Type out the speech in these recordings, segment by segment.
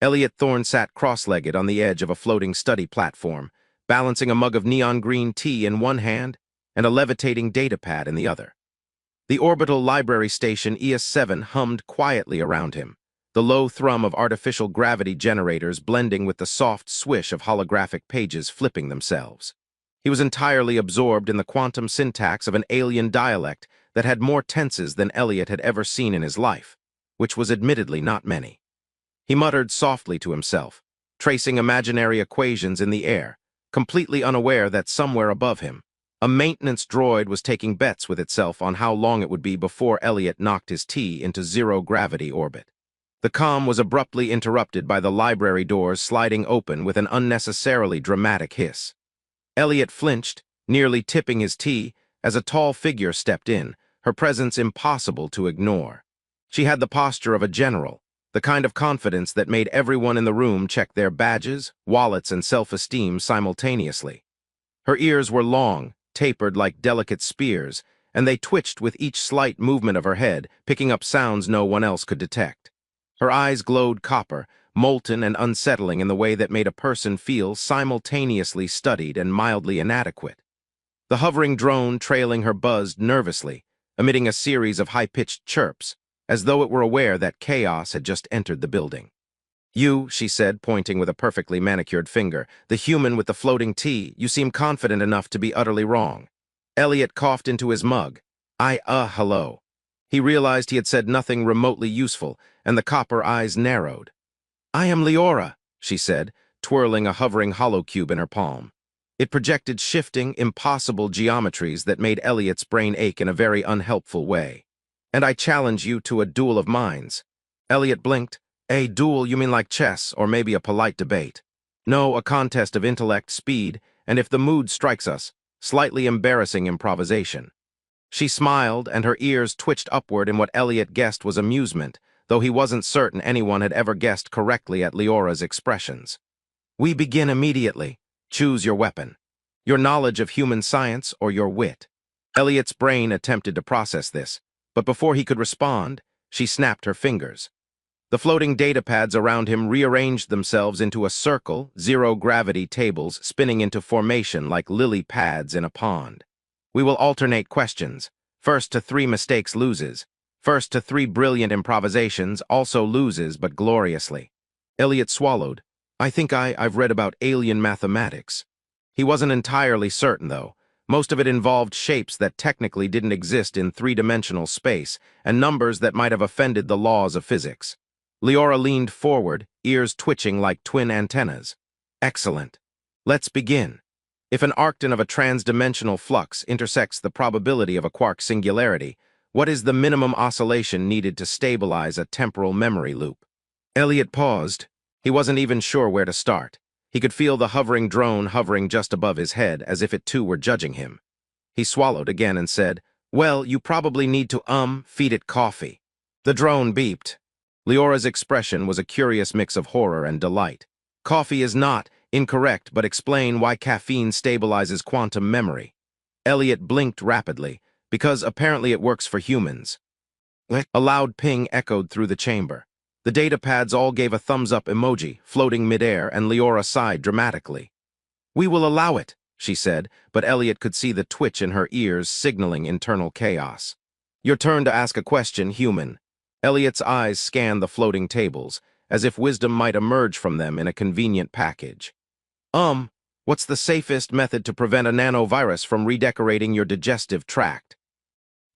Elliot Thorne sat cross-legged on the edge of a floating study platform, balancing a mug of neon green tea in one hand and a levitating datapad in the other. The orbital library station ES-7 hummed quietly around him, the low thrum of artificial gravity generators blending with the soft swish of holographic pages flipping themselves. He was entirely absorbed in the quantum syntax of an alien dialect that had more tenses than Elliot had ever seen in his life, which was admittedly not many. He muttered softly to himself, tracing imaginary equations in the air, completely unaware that somewhere above him, a maintenance droid was taking bets with itself on how long it would be before Elliot knocked his tea into zero-gravity orbit. The comm was abruptly interrupted by the library doors sliding open with an unnecessarily dramatic hiss. Elliot flinched, nearly tipping his tea, as a tall figure stepped in, her presence impossible to ignore. She had the posture of a general, the kind of confidence that made everyone in the room check their badges, wallets, and self-esteem simultaneously. Her ears were long, tapered like delicate spears, and they twitched with each slight movement of her head, picking up sounds no one else could detect. Her eyes glowed copper, molten and unsettling in the way that made a person feel simultaneously studied and mildly inadequate. The hovering drone trailing her buzzed nervously, emitting a series of high-pitched chirps, as though it were aware that chaos had just entered the building. "You," she said, pointing with a perfectly manicured finger, "the human with the floating tea, you seem confident enough to be utterly wrong." Elliot coughed into his mug. Hello." He realized he had said nothing remotely useful, and the copper eyes narrowed. "I am Leora," she said, twirling a hovering holocube in her palm. It projected shifting, impossible geometries that made Elliot's brain ache in a very unhelpful way. "And I challenge you to a duel of minds." Elliot blinked. "A duel, you mean like chess, or maybe a polite debate?" "No, a contest of intellect, speed, and if the mood strikes us, slightly embarrassing improvisation." She smiled, and her ears twitched upward in what Elliot guessed was amusement, though he wasn't certain anyone had ever guessed correctly at Leora's expressions. "We begin immediately. Choose your weapon. Your knowledge of human science or your wit." Elliot's brain attempted to process this, but before he could respond, she snapped her fingers. The floating datapads around him rearranged themselves into a circle, zero-gravity tables spinning into formation like lily pads in a pond. "We will alternate questions. First to 3 mistakes loses. First to 3 brilliant improvisations also loses, but gloriously." Elliot swallowed. "I think I've read about alien mathematics." He wasn't entirely certain, though. Most of it involved shapes that technically didn't exist in 3-dimensional space, and numbers that might have offended the laws of physics. Leora leaned forward, ears twitching like twin antennas. "Excellent. Let's begin. If an arcton of a trans-dimensional flux intersects the probability of a quark singularity, what is the minimum oscillation needed to stabilize a temporal memory loop?" Elliot paused. He wasn't even sure where to start. He could feel the hovering drone hovering just above his head, as if it too were judging him. He swallowed again and said, "Well, you probably need to, feed it coffee." The drone beeped. Leora's expression was a curious mix of horror and delight. "Coffee is not incorrect, but explain why caffeine stabilizes quantum memory." Elliot blinked rapidly, "Because apparently it works for humans." A loud ping echoed through the chamber. The datapads all gave a thumbs-up emoji, floating midair, and Leora sighed dramatically. "We will allow it," she said, but Elliot could see the twitch in her ears signaling internal chaos. "Your turn to ask a question, human." Elliot's eyes scanned the floating tables, as if wisdom might emerge from them in a convenient package. What's the safest method to prevent a nanovirus from redecorating your digestive tract?"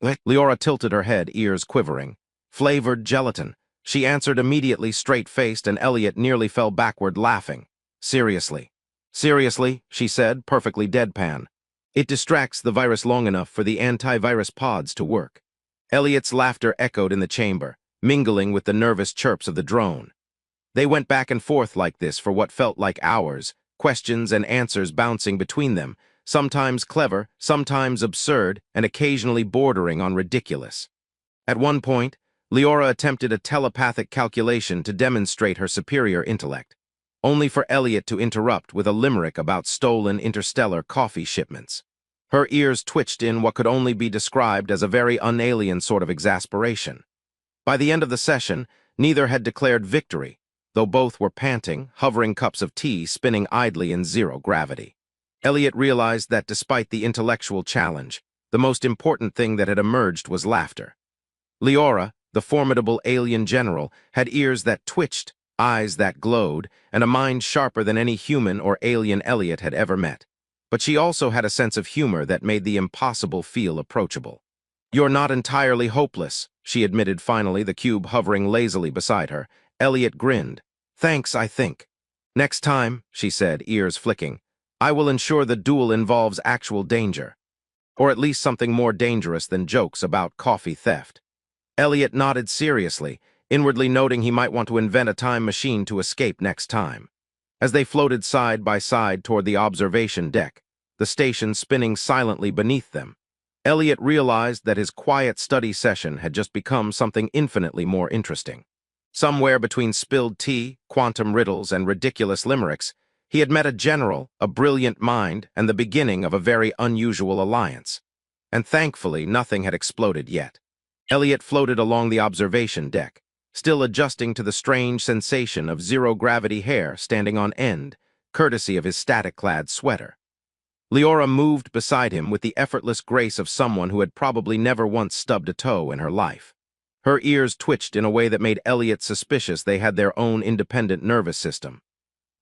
Leora tilted her head, ears quivering. "Flavored gelatin." She answered immediately, straight-faced, and Elliot nearly fell backward laughing. "Seriously." "Seriously," she said, perfectly deadpan. "It distracts the virus long enough for the antivirus pods to work." Elliot's laughter echoed in the chamber, mingling with the nervous chirps of the drone. They went back and forth like this for what felt like hours, questions and answers bouncing between them, sometimes clever, sometimes absurd, and occasionally bordering on ridiculous. At one point, Leora attempted a telepathic calculation to demonstrate her superior intellect, only for Elliot to interrupt with a limerick about stolen interstellar coffee shipments. Her ears twitched in what could only be described as a very un-alien sort of exasperation. By the end of the session, neither had declared victory, though both were panting, hovering cups of tea spinning idly in zero gravity. Elliot realized that despite the intellectual challenge, the most important thing that had emerged was laughter. Leora, the formidable alien general, had ears that twitched, eyes that glowed, and a mind sharper than any human or alien Elliot had ever met. But she also had a sense of humor that made the impossible feel approachable. "You're not entirely hopeless," she admitted finally, the cube hovering lazily beside her. Elliot grinned. "Thanks, I think. Next time," she said, ears flicking, "I will ensure the duel involves actual danger. Or at least something more dangerous than jokes about coffee theft." Elliot nodded seriously, inwardly noting he might want to invent a time machine to escape next time. As they floated side by side toward the observation deck, the station spinning silently beneath them, Elliot realized that his quiet study session had just become something infinitely more interesting. Somewhere between spilled tea, quantum riddles, and ridiculous limericks, he had met a general, a brilliant mind, and the beginning of a very unusual alliance. And thankfully, nothing had exploded yet. Elliot floated along the observation deck, still adjusting to the strange sensation of zero-gravity hair standing on end, courtesy of his static-clad sweater. Leora moved beside him with the effortless grace of someone who had probably never once stubbed a toe in her life. Her ears twitched in a way that made Elliot suspicious they had their own independent nervous system.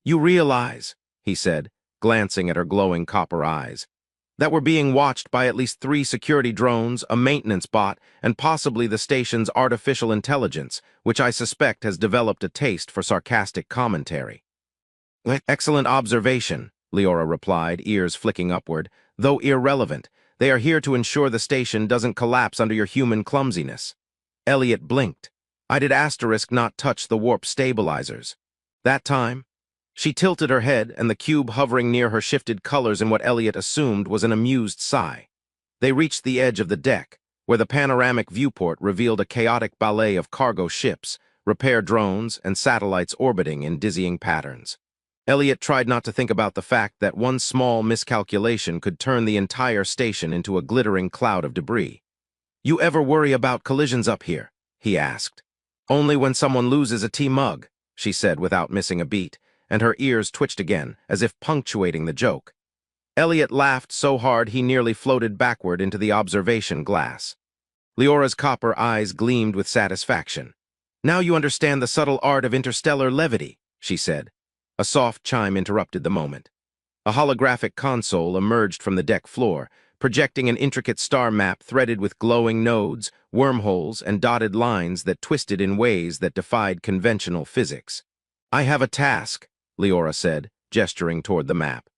"You realize," he said, glancing at her glowing copper eyes, "that we're being watched by at least 3 security drones, a maintenance bot, and possibly the station's artificial intelligence, which I suspect has developed a taste for sarcastic commentary." "Excellent observation," Leora replied, ears flicking upward. "Though irrelevant, they are here to ensure the station doesn't collapse under your human clumsiness." Elliot blinked. "I did asterisk not touch the warp stabilizers. That time?" She tilted her head, and the cube hovering near her shifted colors in what Elliot assumed was an amused sigh. They reached the edge of the deck, where the panoramic viewport revealed a chaotic ballet of cargo ships, repair drones, and satellites orbiting in dizzying patterns. Elliot tried not to think about the fact that one small miscalculation could turn the entire station into a glittering cloud of debris. "You ever worry about collisions up here?" he asked. "Only when someone loses a tea mug," she said without missing a beat, and her ears twitched again, as if punctuating the joke. Elliot laughed so hard he nearly floated backward into the observation glass. Leora's copper eyes gleamed with satisfaction. "Now you understand the subtle art of interstellar levity," she said. A soft chime interrupted the moment. A holographic console emerged from the deck floor, projecting an intricate star map threaded with glowing nodes, wormholes, and dotted lines that twisted in ways that defied conventional physics. "I have a task," Leora said, gesturing toward the map.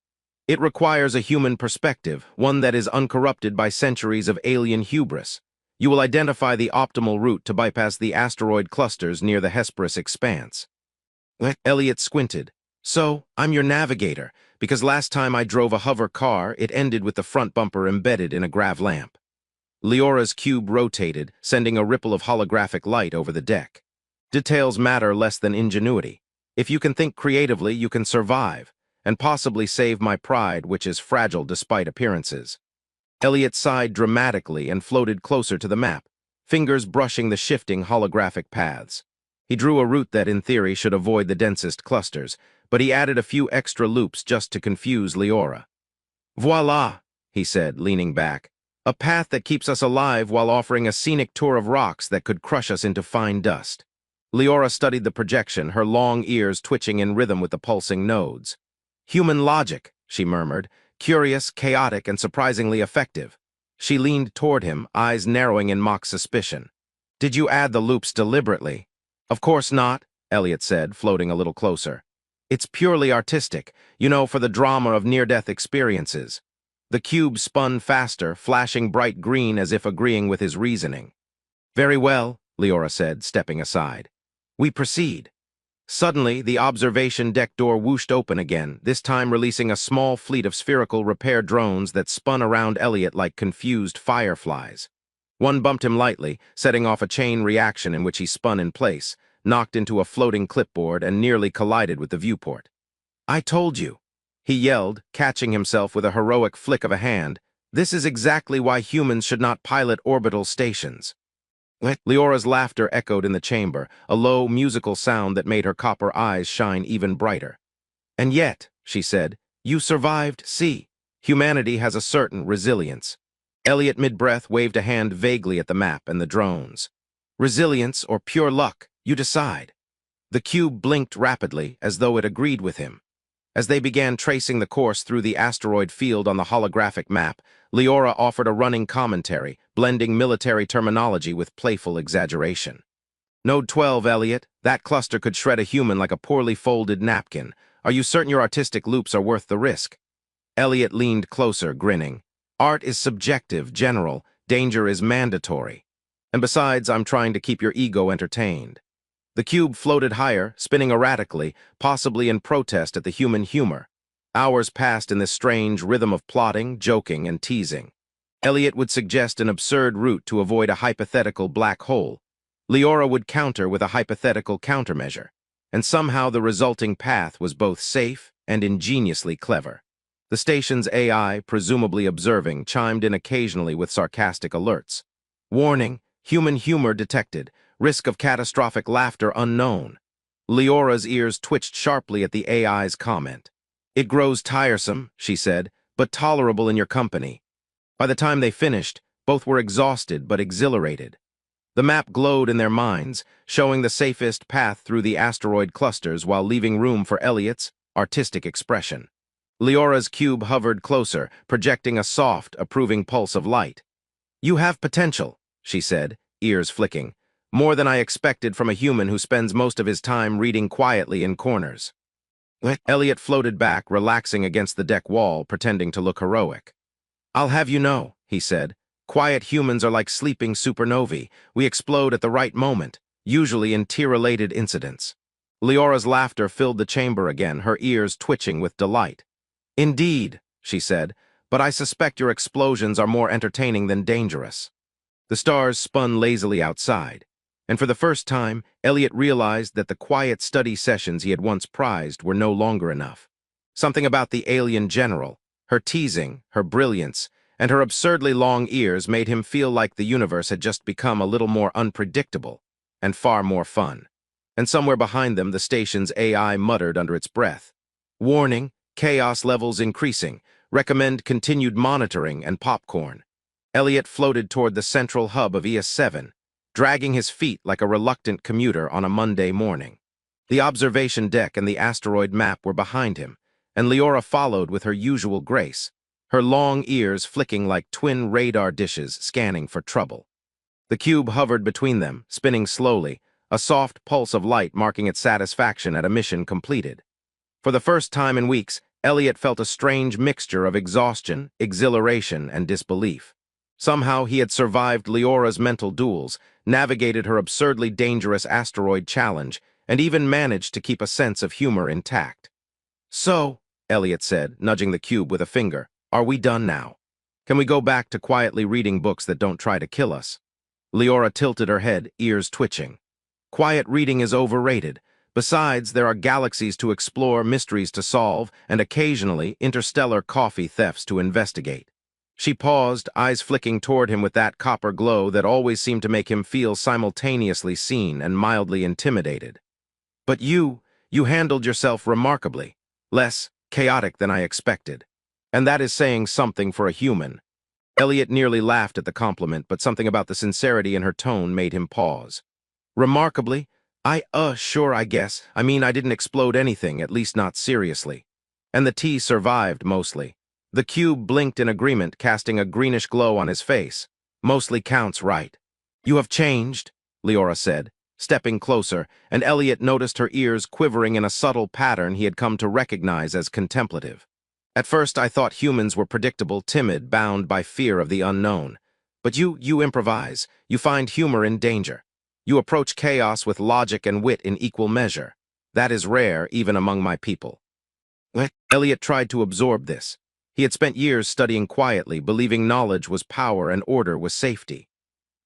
"It requires a human perspective, one that is uncorrupted by centuries of alien hubris. You will identify the optimal route to bypass the asteroid clusters near the Hesperus expanse." Elliot squinted. "So, I'm your navigator, because last time I drove a hover car, it ended with the front bumper embedded in a grav lamp." Leora's cube rotated, sending a ripple of holographic light over the deck. "Details matter less than ingenuity. If you can think creatively, you can survive, and possibly save my pride, which is fragile despite appearances." Elliot sighed dramatically and floated closer to the map, fingers brushing the shifting holographic paths. He drew a route that, in theory, should avoid the densest clusters, but he added a few extra loops just to confuse Leora. "Voila," he said, leaning back. "A path that keeps us alive while offering a scenic tour of rocks that could crush us into fine dust." Leora studied the projection, her long ears twitching in rhythm with the pulsing nodes. "Human logic," she murmured, "curious, chaotic, and surprisingly effective." She leaned toward him, eyes narrowing in mock suspicion. "Did you add the loops deliberately?" "Of course not," Elliot said, floating a little closer. "It's purely artistic, for the drama of near-death experiences." The cube spun faster, flashing bright green as if agreeing with his reasoning. "Very well," Leora said, stepping aside. "We proceed." Suddenly, the observation deck door whooshed open again, this time releasing a small fleet of spherical repair drones that spun around Elliot like confused fireflies. One bumped him lightly, setting off a chain reaction in which he spun in place, knocked into a floating clipboard, and nearly collided with the viewport. "I told you," he yelled, catching himself with a heroic flick of a hand. "This is exactly why humans should not pilot orbital stations." Leora's laughter echoed in the chamber, a low, musical sound that made her copper eyes shine even brighter. "And yet," she said, "you survived, see. Humanity has a certain resilience." Elliot mid-breath waved a hand vaguely at the map and the drones. "Resilience or pure luck, you decide." The cube blinked rapidly, as though it agreed with him. As they began tracing the course through the asteroid field on the holographic map, Leora offered a running commentary, blending military terminology with playful exaggeration. "Node 12, Elliot. That cluster could shred a human like a poorly folded napkin. Are you certain your artistic loops are worth the risk?" Elliot leaned closer, grinning. "Art is subjective, general. Danger is mandatory. And besides, I'm trying to keep your ego entertained." The cube floated higher, spinning erratically, possibly in protest at the human humor. Hours passed in this strange rhythm of plotting, joking, and teasing. Elliot would suggest an absurd route to avoid a hypothetical black hole. Leora would counter with a hypothetical countermeasure. And somehow the resulting path was both safe and ingeniously clever. The station's AI, presumably observing, chimed in occasionally with sarcastic alerts. "Warning, human humor detected. Risk of catastrophic laughter unknown." Leora's ears twitched sharply at the AI's comment. "It grows tiresome," she said, "but tolerable in your company." By the time they finished, both were exhausted but exhilarated. The map glowed in their minds, showing the safest path through the asteroid clusters while leaving room for Elliot's artistic expression. Leora's cube hovered closer, projecting a soft, approving pulse of light. "You have potential," she said, ears flicking. "More than I expected from a human who spends most of his time reading quietly in corners." Elliot floated back, relaxing against the deck wall, pretending to look heroic. "I'll have you know," he said, "quiet humans are like sleeping supernovae. We explode at the right moment, usually in tear-related incidents." Leora's laughter filled the chamber again, her ears twitching with delight. "Indeed," she said, "but I suspect your explosions are more entertaining than dangerous." The stars spun lazily outside, and for the first time, Elliot realized that the quiet study sessions he had once prized were no longer enough. Something about the alien general, her teasing, her brilliance, and her absurdly long ears made him feel like the universe had just become a little more unpredictable and far more fun. And somewhere behind them, the station's AI muttered under its breath, "Warning, chaos levels increasing. Recommend continued monitoring and popcorn." Elliot floated toward the central hub of ES7, dragging his feet like a reluctant commuter on a Monday morning. The observation deck and the asteroid map were behind him, and Leora followed with her usual grace, her long ears flicking like twin radar dishes scanning for trouble. The cube hovered between them, spinning slowly, a soft pulse of light marking its satisfaction at a mission completed. For the first time in weeks, Elliot felt a strange mixture of exhaustion, exhilaration, and disbelief. Somehow he had survived Leora's mental duels, navigated her absurdly dangerous asteroid challenge, and even managed to keep a sense of humor intact. "So," Elliot said, nudging the cube with a finger, "are we done now? Can we go back to quietly reading books that don't try to kill us?" Leora tilted her head, ears twitching. "Quiet reading is overrated. Besides, there are galaxies to explore, mysteries to solve, and occasionally interstellar coffee thefts to investigate." She paused, eyes flicking toward him with that copper glow that always seemed to make him feel simultaneously seen and mildly intimidated. "But you handled yourself remarkably, less chaotic than I expected. And that is saying something for a human." Elliot nearly laughed at the compliment, but something about the sincerity in her tone made him pause. "Remarkably? Sure, I guess. I mean, I didn't explode anything, at least not seriously. And the tea survived, mostly." The cube blinked in agreement, casting a greenish glow on his face. "Mostly counts, right." "You have changed," Leora said, stepping closer, and Elliot noticed her ears quivering in a subtle pattern he had come to recognize as contemplative. "At first I thought humans were predictable, timid, bound by fear of the unknown. But you improvise. You find humor in danger. You approach chaos with logic and wit in equal measure. That is rare, even among my people." Elliot tried to absorb this. He had spent years studying quietly, believing knowledge was power and order was safety.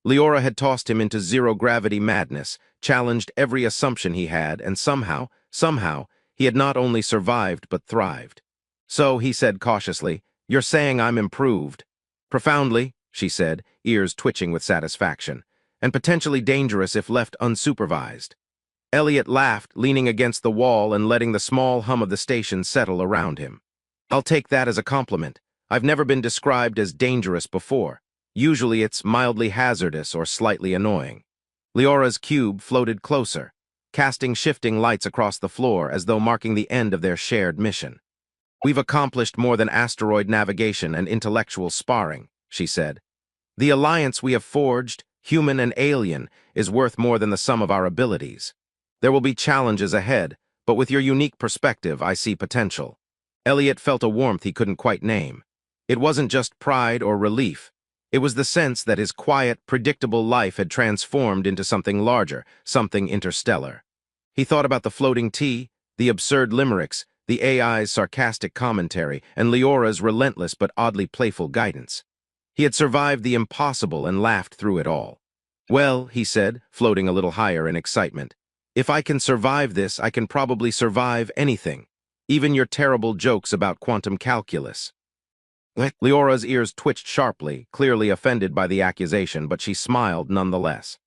Leora had tossed him into zero-gravity madness, challenged every assumption he had, and somehow, he had not only survived but thrived. "So," he said cautiously, "you're saying I'm improved." "Profoundly," she said, ears twitching with satisfaction. and potentially dangerous if left unsupervised. Elliot laughed, leaning against the wall and letting the small hum of the station settle around him. I'll take that as a compliment. I've never been described as dangerous before. Usually it's mildly hazardous or slightly annoying. Leora's cube floated closer, casting shifting lights across the floor as though marking the end of their shared mission. We've accomplished more than asteroid navigation and intellectual sparring, she said. The alliance we have forged, human and alien, is worth more than the sum of our abilities. There will be challenges ahead, but with your unique perspective, I see potential. Elliot felt a warmth he couldn't quite name. It wasn't just pride or relief. It was the sense that his quiet, predictable life had transformed into something larger, something interstellar. He thought about the floating tea, the absurd limericks, the AI's sarcastic commentary, and Leora's relentless but oddly playful guidance. He had survived the impossible and laughed through it all. Well, he said, floating a little higher in excitement, if I can survive this, I can probably survive anything, even your terrible jokes about quantum calculus. Leora's ears twitched sharply, clearly offended by the accusation, but she smiled nonetheless.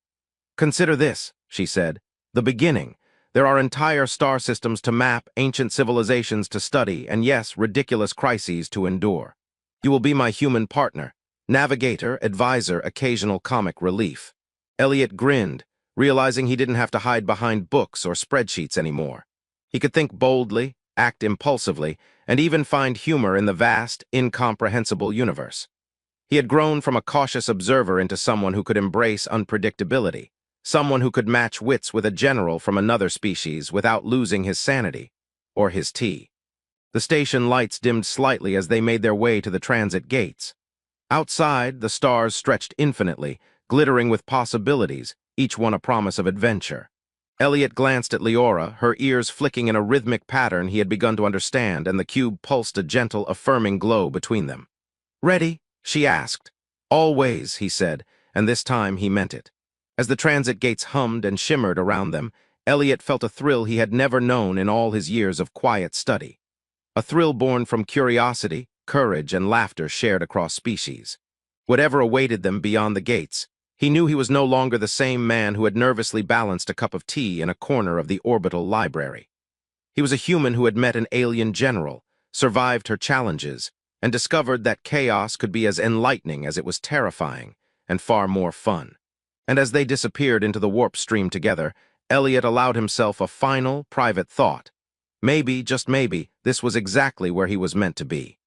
Consider this, she said, the beginning. There are entire star systems to map, ancient civilizations to study, and yes, ridiculous crises to endure. You will be my human partner, navigator, advisor, occasional comic relief. Elliot grinned, realizing he didn't have to hide behind books or spreadsheets anymore. He could think boldly, act impulsively, and even find humor in the vast, incomprehensible universe. He had grown from a cautious observer into someone who could embrace unpredictability, someone who could match wits with a general from another species without losing his sanity, or his tea. The station lights dimmed slightly as they made their way to the transit gates. Outside, the stars stretched infinitely, glittering with possibilities, each one a promise of adventure. Elliot glanced at Leora, her ears flicking in a rhythmic pattern he had begun to understand, and the cube pulsed a gentle, affirming glow between them. "Ready?" she asked. "Always," he said, and this time he meant it. As the transit gates hummed and shimmered around them, Elliot felt a thrill he had never known in all his years of quiet study. A thrill born from curiosity, courage, and laughter shared across species. Whatever awaited them beyond the gates, he knew he was no longer the same man who had nervously balanced a cup of tea in a corner of the orbital library. He was a human who had met an alien general, survived her challenges, and discovered that chaos could be as enlightening as it was terrifying, and far more fun. And as they disappeared into the warp stream together, Elliot allowed himself a final, private thought. Maybe, just maybe, this was exactly where he was meant to be.